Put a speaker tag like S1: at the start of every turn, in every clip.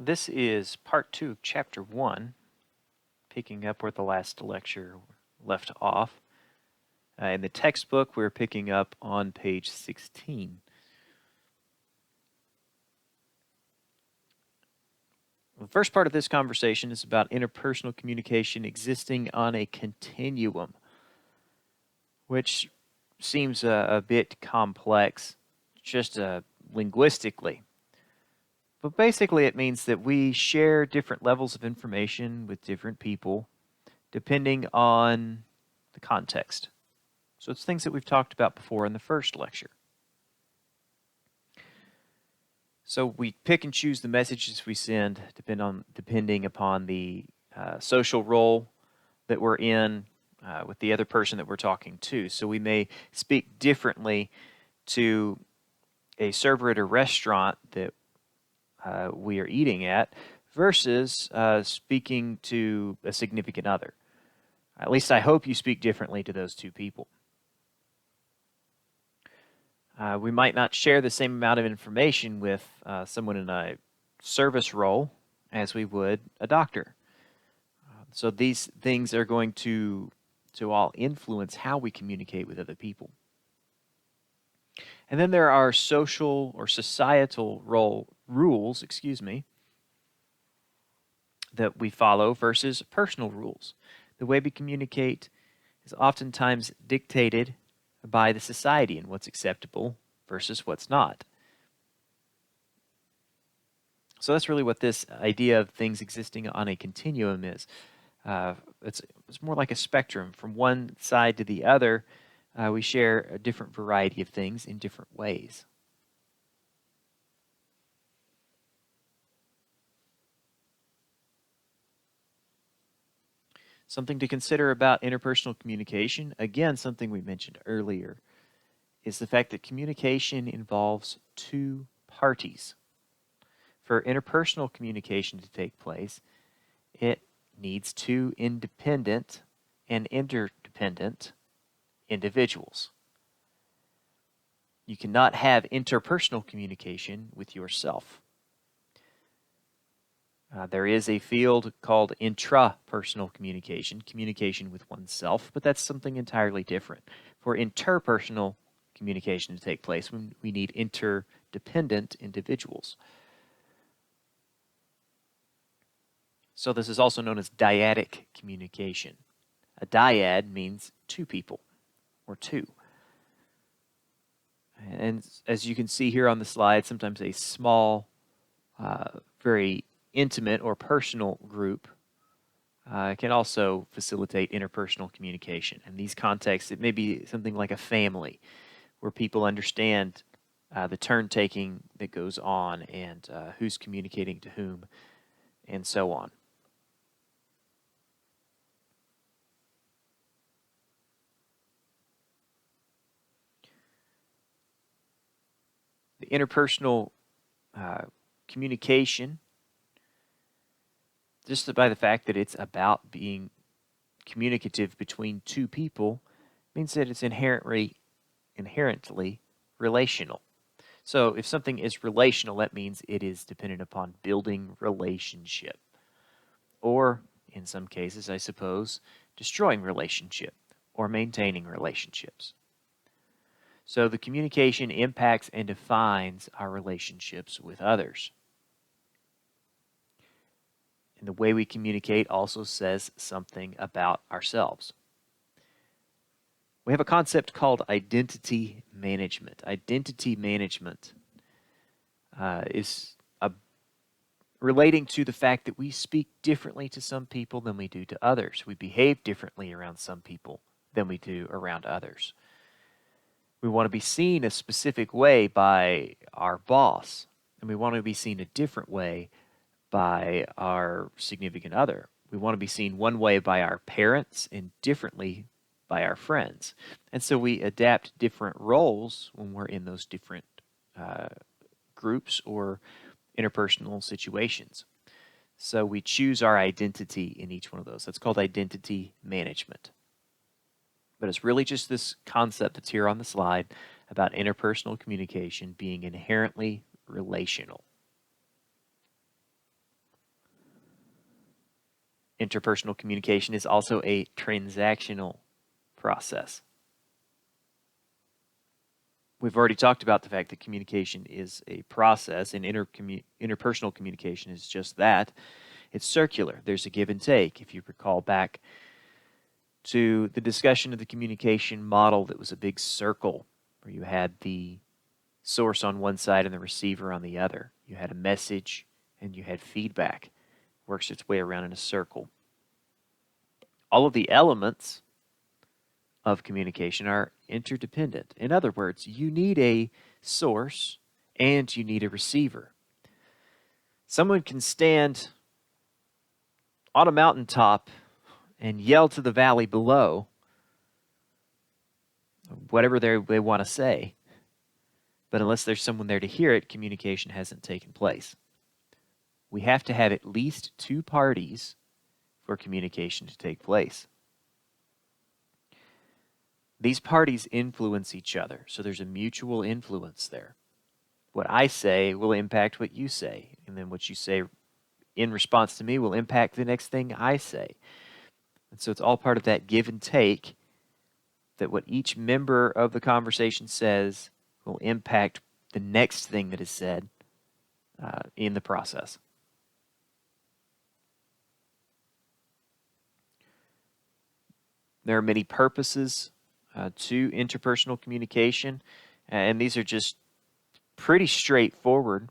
S1: This is part 2 of chapter 1, picking up where the last lecture left off. In the textbook, we're picking up on page 16. The first part of this conversation is about interpersonal communication existing on a continuum, which seems a bit complex just linguistically. But basically, it means that we share different levels of information with different people depending on the context. So it's things that we've talked about before in the first lecture. So we pick and choose the messages we send depending upon the social role that we're in with the other person that we're talking to. So we may speak differently to a server at a restaurant that we are eating at versus speaking to a significant other. At least I hope you speak differently to those two people. We might not share the same amount of information with someone in a service role as we would a doctor. So these things are going to all influence how we communicate with other people. And then there are social or societal rules, that we follow versus personal rules. The way we communicate is oftentimes dictated by the society and what's acceptable versus what's not. So that's really what this idea of things existing on a continuum is. It's more like a spectrum. From one side to the other, we share a different variety of things in different ways. Something to consider about interpersonal communication, again, something we mentioned earlier, is the fact that communication involves two parties. For interpersonal communication to take place, it needs two independent and interdependent individuals. You cannot have interpersonal communication with yourself. There is a field called intrapersonal communication, communication with oneself, but that's something entirely different. For interpersonal communication to take place, we need interdependent individuals. So this is also known as dyadic communication. A dyad means two people, or two. And as you can see here on the slide, sometimes a small, very intimate or personal group can also facilitate interpersonal communication. In these contexts, it may be something like a family, where people understand the turn-taking that goes on and who's communicating to whom, and so on. The interpersonal communication, just by the fact that it's about being communicative between two people, means that it's inherently relational. So if something is relational, that means it is dependent upon building relationship. Or, in some cases, I suppose, destroying relationship or maintaining relationships. So the communication impacts and defines our relationships with others. And the way we communicate also says something about ourselves. We have a concept called identity management. Identity management is relating to the fact that we speak differently to some people than we do to others. We behave differently around some people than we do around others. We want to be seen a specific way by our boss, and we want to be seen a different way by our significant other. We want to be seen one way by our parents and differently by our friends. And so we adapt different roles when we're in those different groups or interpersonal situations. So we choose our identity in each one of those. That's called identity management. But it's really just this concept that's here on the slide about interpersonal communication being inherently relational. Interpersonal communication is also a transactional process. We've already talked about the fact that communication is a process, and interpersonal communication is just that. It's circular. There's a give and take. If you recall back to the discussion of the communication model, that was a big circle where you had the source on one side and the receiver on the other. You had a message and you had feedback. It works its way around in a circle. All of the elements of communication are interdependent. In other words, you need a source and you need a receiver. Someone can stand on a mountaintop and yell to the valley below whatever they want to say, but unless there's someone there to hear it, communication hasn't taken place. We have to have at least two parties for communication to take place. These parties influence each other, so there's a mutual influence there. What I say will impact what you say, and then what you say in response to me will impact the next thing I say. And so it's all part of that give and take, that what each member of the conversation says will impact the next thing that is said in the process. There are many purposes to interpersonal communication, and these are just pretty straightforward.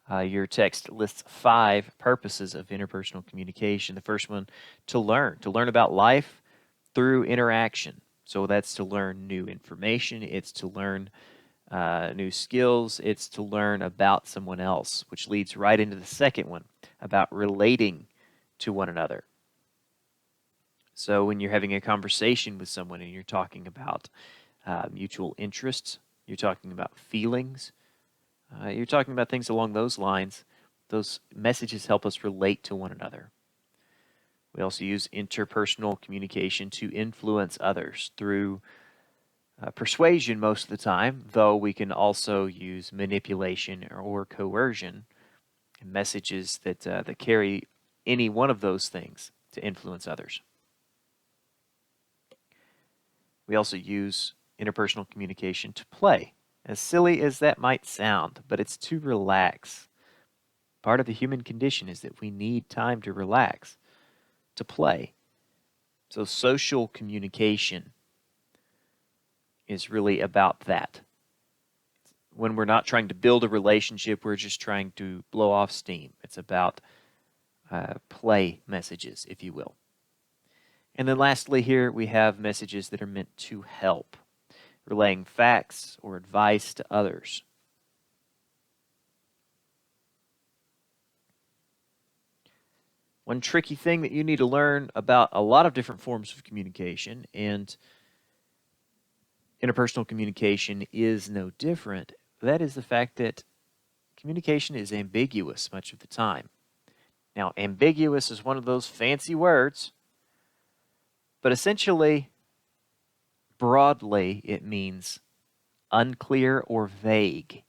S1: Your text lists 5 purposes of interpersonal communication. The first one, to learn about life through interaction. So that's to learn new information, it's to learn new skills, it's to learn about someone else, which leads right into the second one, about relating to one another. So when you're having a conversation with someone and you're talking about mutual interests, you're talking about feelings, you're talking about things along those lines, those messages help us relate to one another. We also use interpersonal communication to influence others through persuasion most of the time, though we can also use manipulation or coercion, and messages that carry any one of those things to influence others. We also use interpersonal communication to play. As silly as that might sound, but it's to relax. Part of the human condition is that we need time to relax, to play. So social communication is really about that. When we're not trying to build a relationship, we're just trying to blow off steam. It's about play messages, if you will. And then lastly here, we have messages that are meant to help, relaying facts or advice to others. One tricky thing that you need to learn about a lot of different forms of communication, and interpersonal communication is no different, that is the fact that communication is ambiguous much of the time. Now, ambiguous is one of those fancy words, but essentially, broadly, it means unclear or vague.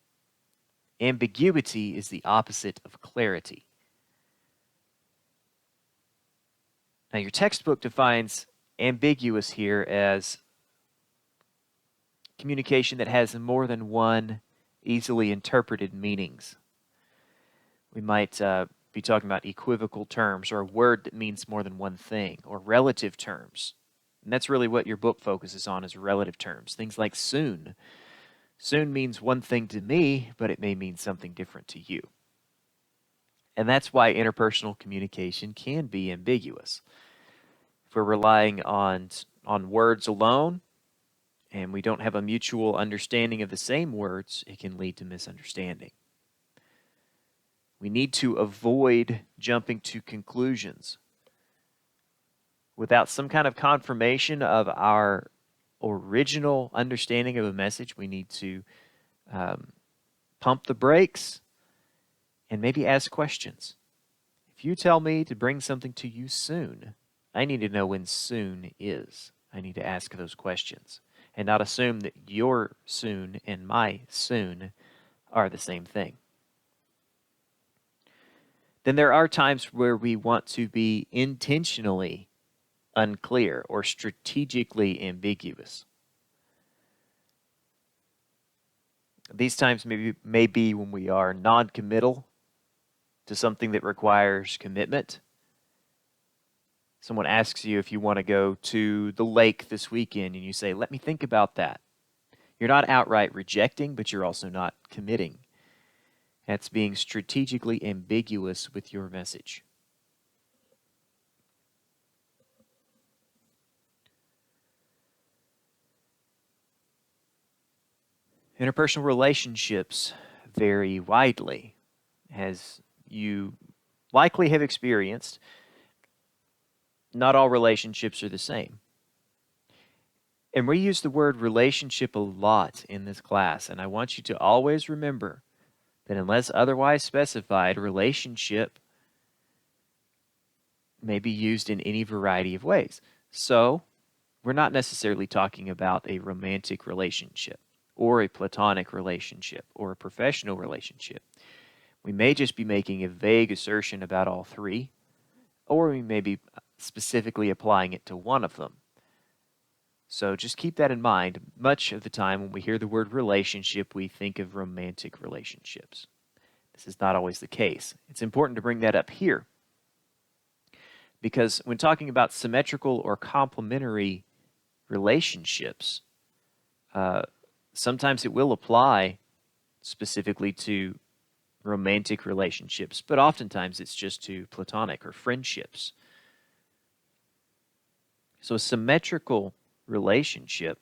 S1: Ambiguity is the opposite of clarity. Now, your textbook defines ambiguous here as communication that has more than one easily interpreted meanings. We might be talking about equivocal terms, or a word that means more than one thing, or relative terms. And that's really what your book focuses on, is relative terms. Things like soon. Soon means one thing to me, but it may mean something different to you. And that's why interpersonal communication can be ambiguous. If we're relying on words alone, and we don't have a mutual understanding of the same words, it can lead to misunderstanding. We need to avoid jumping to conclusions. Without some kind of confirmation of our original understanding of a message, we need to pump the brakes and maybe ask questions. If you tell me to bring something to you soon, I need to know when soon is. I need to ask those questions and not assume that your soon and my soon are the same thing. then there are times where we want to be intentionally unclear or strategically ambiguous. These times may be when we are non-committal to something that requires commitment. Someone asks you if you want to go to the lake this weekend, and you say, let me think about that. You're not outright rejecting, but you're also not committing. That's being strategically ambiguous with your message. Interpersonal relationships vary widely, as you likely have experienced. Not all relationships are the same. And we use the word relationship a lot in this class, and I want you to always remember that unless otherwise specified, relationship may be used in any variety of ways. So, we're not necessarily talking about a romantic relationship or a platonic relationship or a professional relationship. We may just be making a vague assertion about all three, or we may be specifically applying it to one of them. So just keep that in mind. Much of the time when we hear the word relationship, we think of romantic relationships. This is not always the case. It's important to bring that up here, because when talking about symmetrical or complementary relationships, sometimes it will apply specifically to romantic relationships, but oftentimes it's just to platonic or friendships. So a symmetrical relationship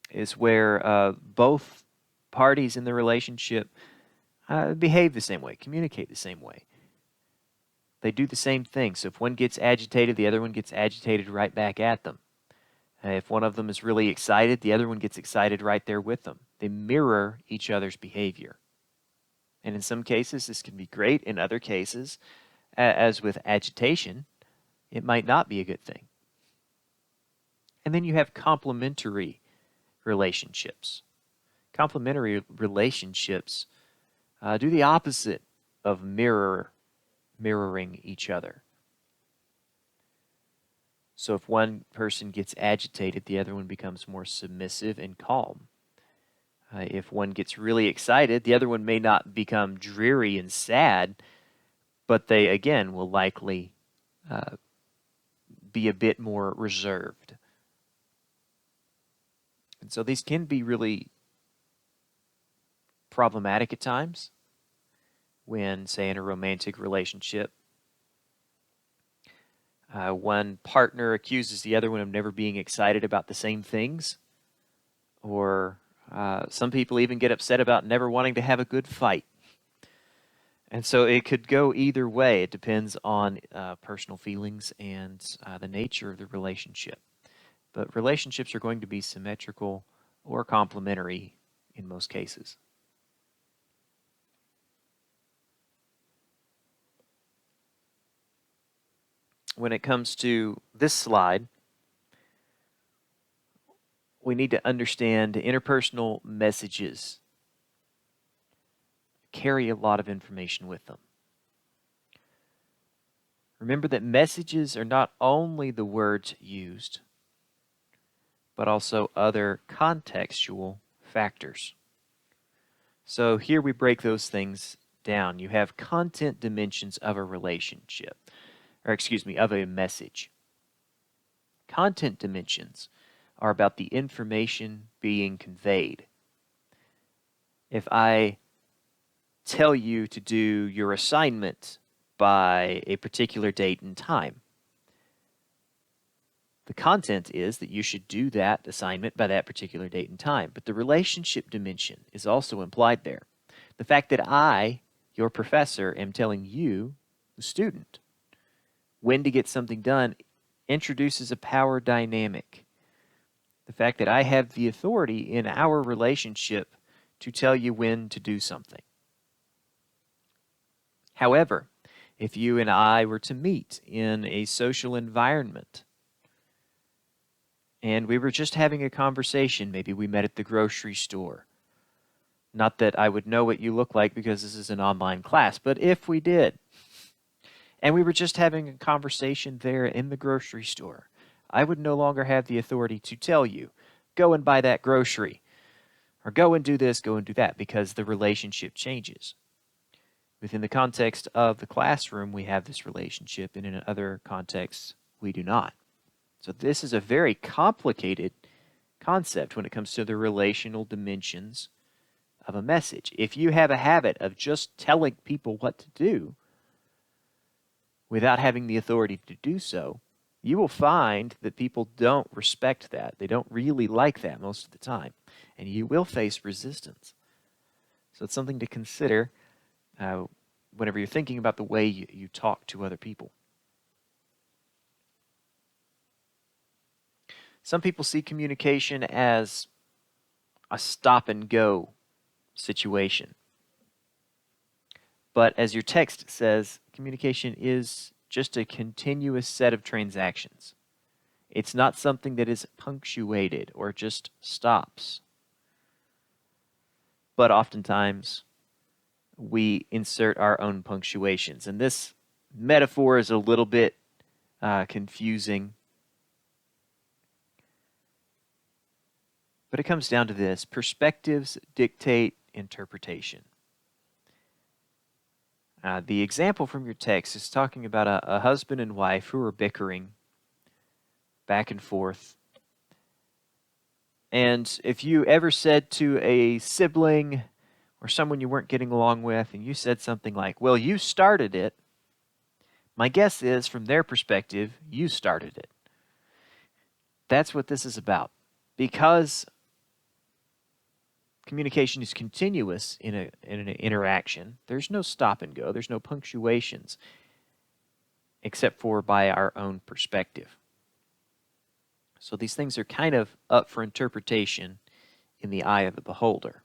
S1: is where both parties in the relationship behave the same way, communicate the same way. They do the same thing. So if one gets agitated, the other one gets agitated right back at them. If one of them is really excited, the other one gets excited right there with them. They mirror each other's behavior. And in some cases, this can be great. In other cases, as with agitation, it might not be a good thing. And then you have complementary relationships. Complementary relationships do the opposite of mirroring each other. So if one person gets agitated, the other one becomes more submissive and calm. If one gets really excited, the other one may not become dreary and sad, but they, again, will likely be a bit more reserved. And so these can be really problematic at times when, say, in a romantic relationship, one partner accuses the other one of never being excited about the same things, or some people even get upset about never wanting to have a good fight. And so it could go either way. It depends on personal feelings and the nature of the relationship. But relationships are going to be symmetrical or complementary in most cases. When it comes to this slide, we need to understand interpersonal messages carry a lot of information with them. Remember that messages are not only the words used, but also other contextual factors. So here we break those things down. You have content dimensions of a relationship, of a message. Content dimensions are about the information being conveyed. If I tell you to do your assignment by a particular date and time, the content is that you should do that assignment by that particular date and time. But the relationship dimension is also implied there. The fact that I, your professor, am telling you, the student, when to get something done introduces a power dynamic. The fact that I have the authority in our relationship to tell you when to do something. However, if you and I were to meet in a social environment and we were just having a conversation, maybe we met at the grocery store, Not that I would know what you look like because this is an online class, but if we did, and we were just having a conversation there in the grocery store, I would no longer have the authority to tell you, go and buy that grocery, or go and do this, go and do that, because the relationship changes. Within the context of the classroom, we have this relationship, and in other contexts, we do not. So this is a very complicated concept when it comes to the relational dimensions of a message. If you have a habit of just telling people what to do without having the authority to do so, you will find that people don't respect that. They don't really like that most of the time, and you will face resistance. So it's something to consider whenever you're thinking about the way you talk to other people. Some people see communication as a stop and go situation. But as your text says, communication is just a continuous set of transactions. It's not something that is punctuated or just stops. But oftentimes, we insert our own punctuations. And this metaphor is a little bit confusing. But it comes down to this: perspectives dictate interpretation. The example from your text is talking about a husband and wife who are bickering back and forth. And if you ever said to a sibling or someone you weren't getting along with, and you said something like, well, you started it, my guess is, from their perspective, you started it. That's what this is about. Because communication is continuous in an interaction, there's no stop and go, there's no punctuations, except for by our own perspective. So these things are kind of up for interpretation in the eye of the beholder.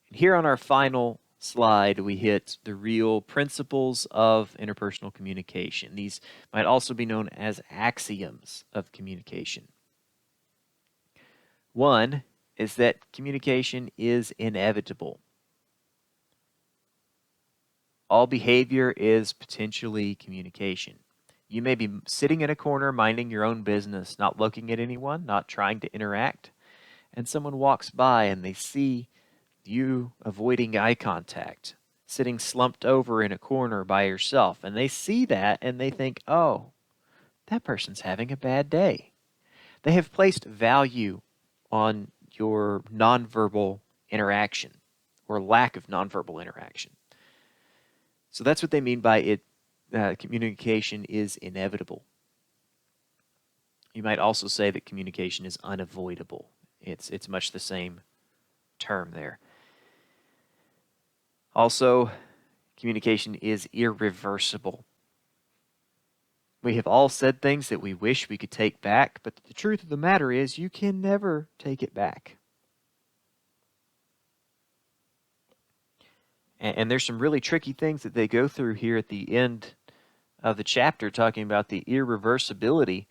S1: And here on our final slide, we hit the real principles of interpersonal communication. These might also be known as axioms of communication. One is that communication is inevitable. All behavior is potentially communication. You may be sitting in a corner minding your own business, not looking at anyone, not trying to interact, and someone walks by and they see you avoiding eye contact, sitting slumped over in a corner by yourself, and they see that and they think, oh, that person's having a bad day. They have placed value on your nonverbal interaction or lack of nonverbal interaction. So that's what they mean by it. Communication is inevitable. You might also say that communication is unavoidable. It's much the same term there. Also, communication is irreversible. We have all said things that we wish we could take back, but the truth of the matter is you can never take it back. And there's some really tricky things that they go through here at the end of the chapter, talking about the irreversibility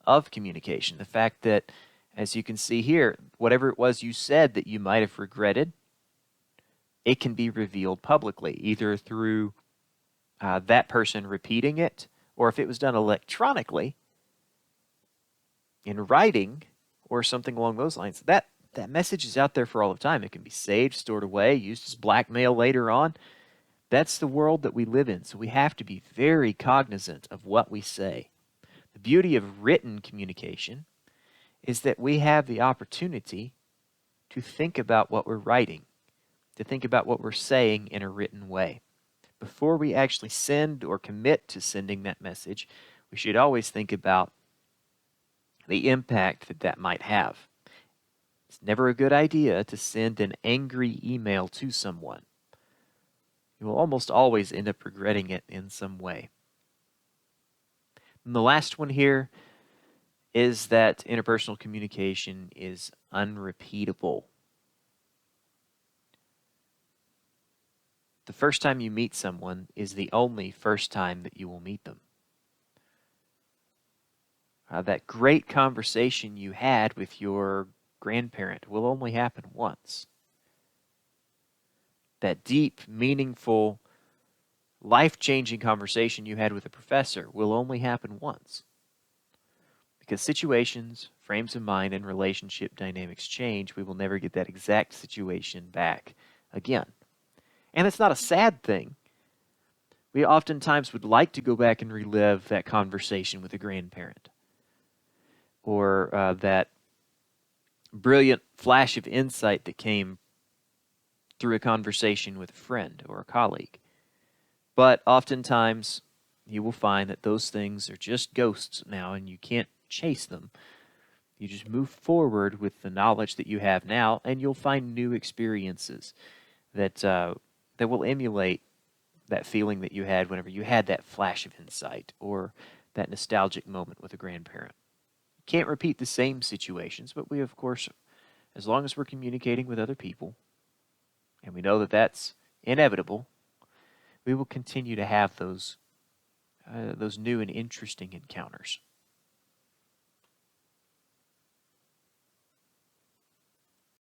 S1: of communication. The fact that, as you can see here, whatever it was you said that you might have regretted, it can be revealed publicly, either through that person repeating it, or if it was done electronically, in writing, or something along those lines. That message is out there for all of time. It can be saved, stored away, used as blackmail later on. That's the world that we live in, so we have to be very cognizant of what we say. The beauty of written communication is that we have the opportunity to think about what we're writing, to think about what we're saying in a written way. Before we actually send or commit to sending that message, we should always think about the impact that that might have. It's never a good idea to send an angry email to someone. You will almost always end up regretting it in some way. And the last one here is that interpersonal communication is unrepeatable. The first time you meet someone is the only first time that you will meet them. That great conversation you had with your grandparent will only happen once. That deep, meaningful, life-changing conversation you had with a professor will only happen once. Because situations, frames of mind, and relationship dynamics change, we will never get that exact situation back again. And it's not a sad thing. We oftentimes would like to go back and relive that conversation with a grandparent, or that brilliant flash of insight that came through a conversation with a friend or a colleague. But oftentimes, you will find that those things are just ghosts now, and you can't chase them. You just move forward with the knowledge that you have now, and you'll find new experiences that that will emulate that feeling that you had whenever you had that flash of insight or that nostalgic moment with a grandparent. Can't repeat the same situations, but we, of course, as long as we're communicating with other people, and we know that that's inevitable, we will continue to have those new and interesting encounters.